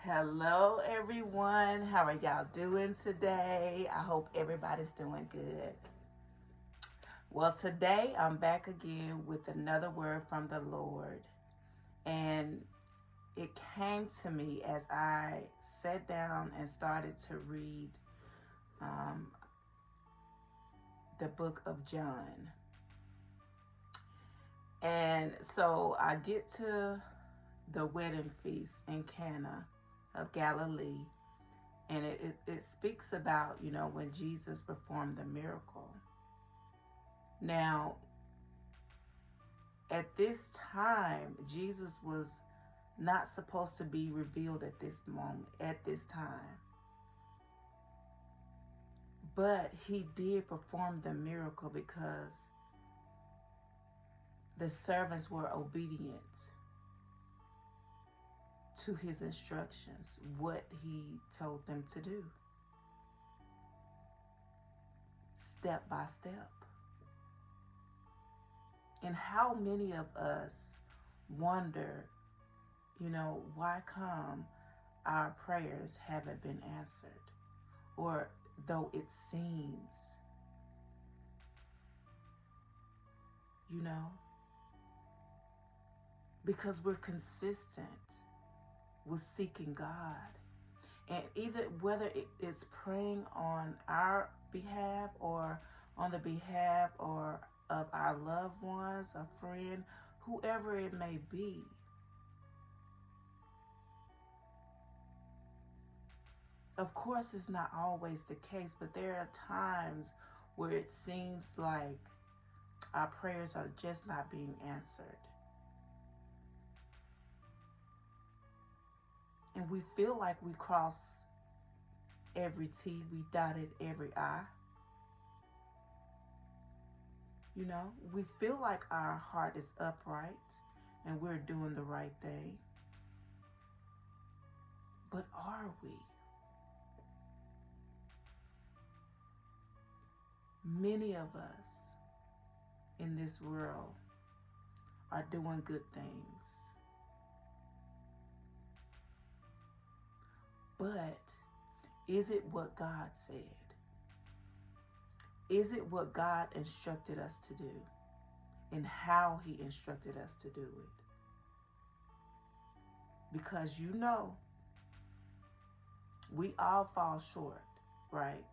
Hello, everyone. How are y'all doing today? I hope everybody's doing good. Well, today I'm back again with another word from the Lord. And it came to me as I sat down and started to read um, the book of John. And so I get to the wedding feast in Cana of Galilee. And it speaks about, when Jesus performed the miracle. Now, at this time, Jesus was not supposed to be revealed at this moment, at this time. But he did perform the miracle because the servants were obedient to his instructions, what he told them to do, step by step. And how many of us wonder, why come our prayers haven't been answered? Or though it seems, because we're consistent with seeking God. And either whether it is praying on our behalf or on the behalf or of our loved ones, a friend, whoever it may be. Of course, it's not always the case, but there are times where it seems like our prayers are just not being answered. And we feel like we crossed every T, we dotted every I. We feel like our heart is upright and we're doing the right thing. But are we? Many of us in this world are doing good things. But is it what God said? Is it what God instructed us to do? And how he instructed us to do it? Because we all fall short, right?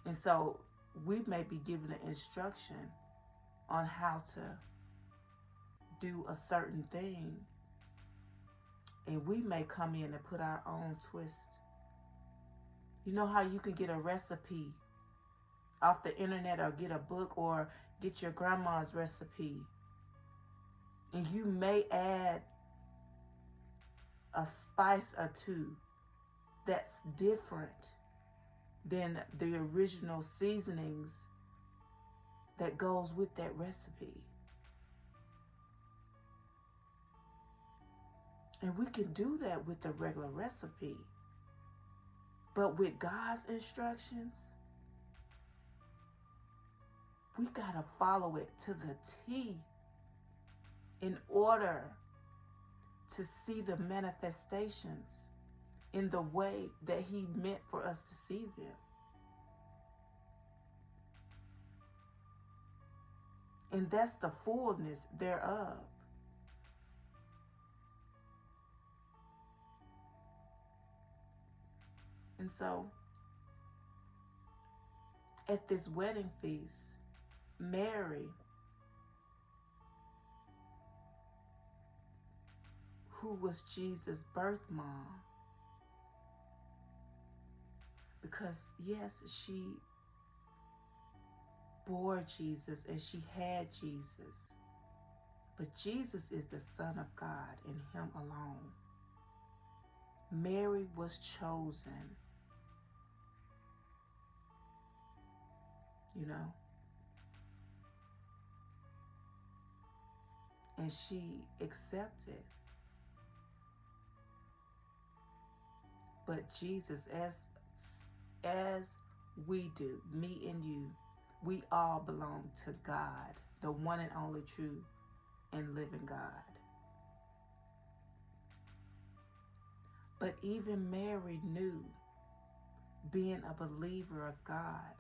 And so we may be given an instruction on how to do a certain thing. And we may come in and put our own twist. You know how you can get a recipe off the internet or get a book or get your grandma's recipe. And you may add a spice or two that's different than the original seasonings that goes with that recipe. And we can do that with the regular recipe. But with God's instructions, we got to follow it to the T in order to see the manifestations in the way that he meant for us to see them. And that's the fullness thereof. And so, at this wedding feast, Mary, who was Jesus' birth mom, because yes, she bore Jesus and she had Jesus, but Jesus is the Son of God and him alone. Mary was chosen, and she accepted. But Jesus, as we do, me and you, we all belong to God, the one and only true and living God. But even Mary knew, being a believer of God,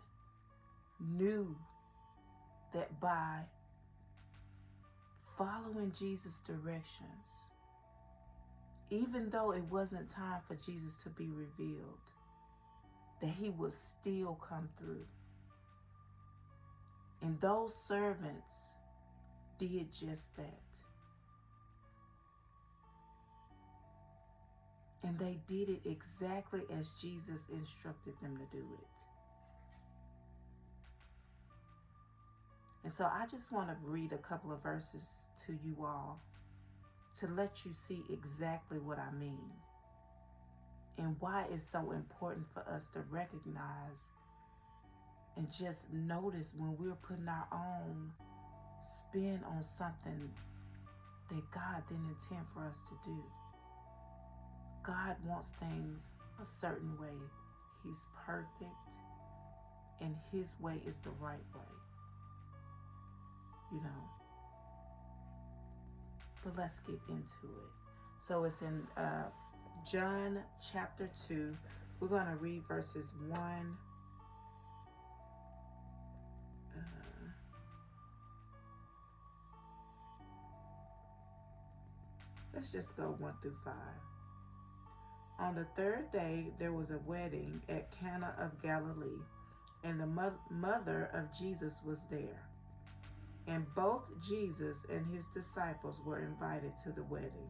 knew that by following Jesus' directions, even though it wasn't time for Jesus to be revealed, that he would still come through. And those servants did just that. And they did it exactly as Jesus instructed them to do it. And so I just want to read a couple of verses to you all to let you see exactly what I mean and why it's so important for us to recognize and just notice when we're putting our own spin on something that God didn't intend for us to do. God wants things a certain way. He's perfect, and his way is the right way. You know. But let's get into it. So it's in John chapter 2. We're going to read verses 1. Let's just go 1 through 5. On the third day, there was a wedding at Cana of Galilee, and the mother of Jesus was there. And both Jesus and his disciples were invited to the wedding.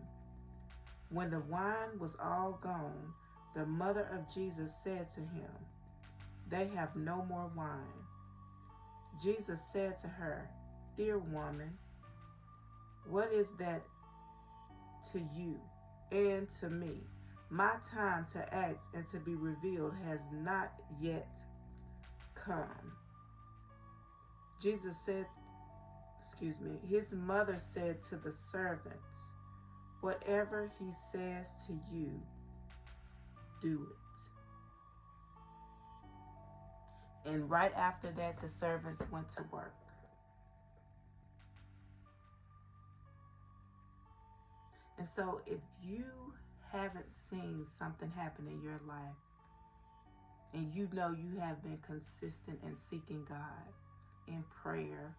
When the wine was all gone, the mother of Jesus said to him, "They have no more wine." Jesus said to her, "Dear woman, what is that to you and to me? My time to act and to be revealed has not yet come." His mother said to the servants, "Whatever he says to you, do it." And right after that, the servants went to work. And so if you haven't seen something happen in your life, and you know you have been consistent in seeking God in prayer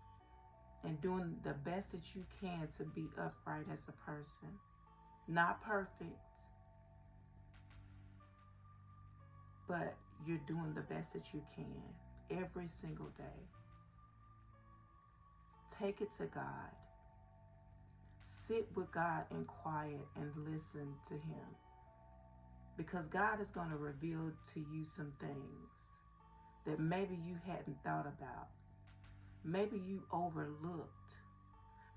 and doing the best that you can to be upright as a person, not perfect, but you're doing the best that you can every single day, take it to God. Sit with God in quiet and listen to him, because God is going to reveal to you some things that maybe you hadn't thought about. Maybe you overlooked.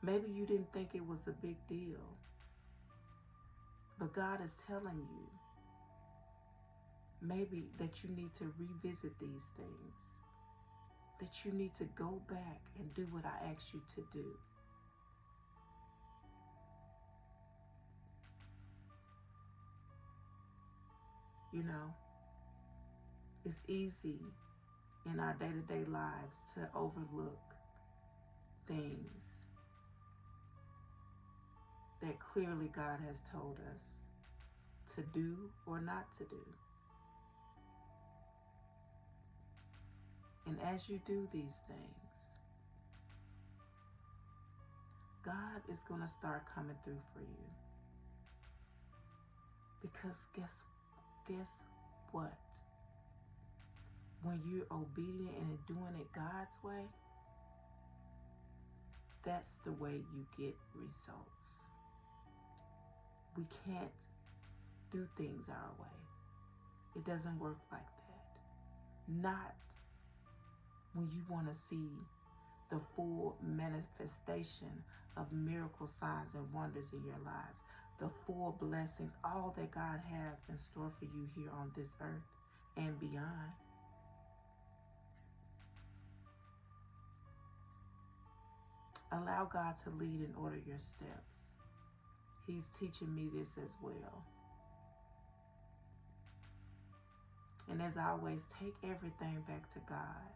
Maybe you didn't think it was a big deal. But God is telling you maybe that you need to revisit these things, that you need to go back and do what I asked you to do. You know, it's easy in our day-to-day lives to overlook things that clearly God has told us to do or not to do. And as you do these things, God is going to start coming through for you. Because guess what? When you're obedient and doing it God's way, that's the way you get results. We can't do things our way. It doesn't work like that. Not when you want to see the full manifestation of miracle signs and wonders in your lives, the full blessings, all that God has in store for you here on this earth and beyond. Allow God to lead and order your steps. He's teaching me this as well. And as always, take everything back to God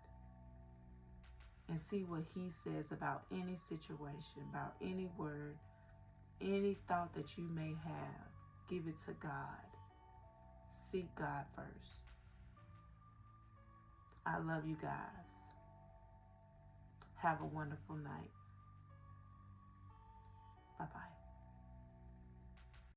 and see what he says about any situation, about any word, any thought that you may have. Give it to God Seek God first. I love you guys. Have a wonderful night.